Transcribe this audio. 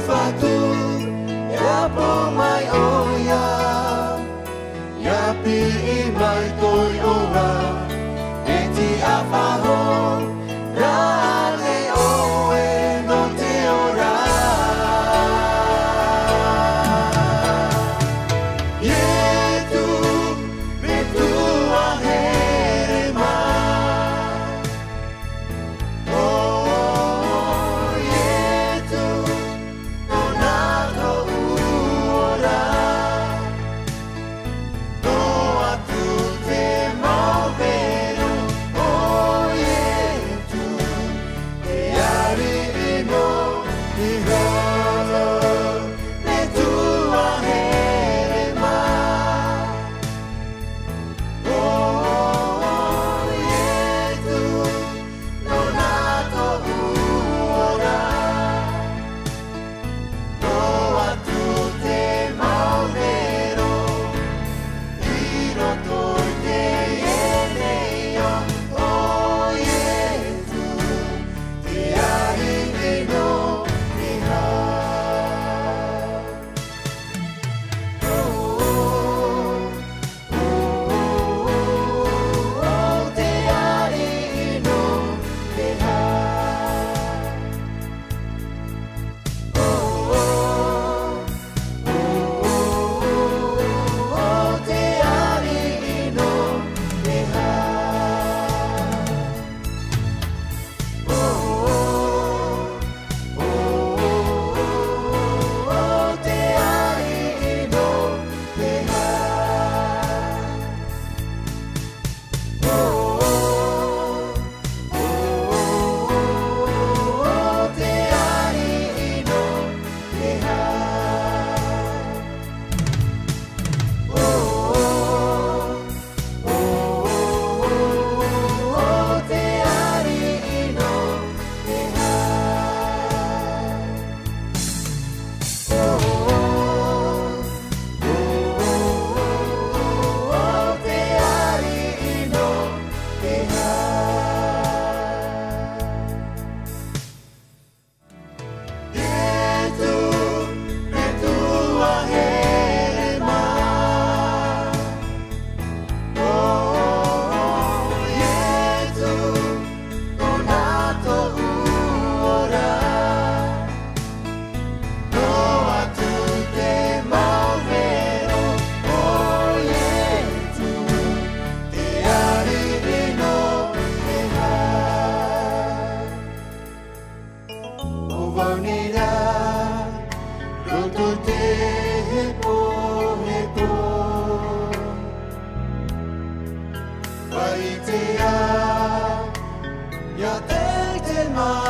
fatu ya po mai oya ya pi mai tôi ora eti afaho ra le oe no te ora yetu betu aherema oh yetu onato ora no atu te mauvero oh yetu te ari no iho betu aherema oh yetu onato ora no atu te mauvero iro toite yeneio oh yetu te ari no iha oh te ari no iha oh te ari no iha oh te ari no iha oh te ari no iha oh te ari no iha oh te ari no iha yetu betu aherema oh yetu onato ora no atu te mauvero oh yetu te ari no iha o vanira roto te hepo vai te a ya te mai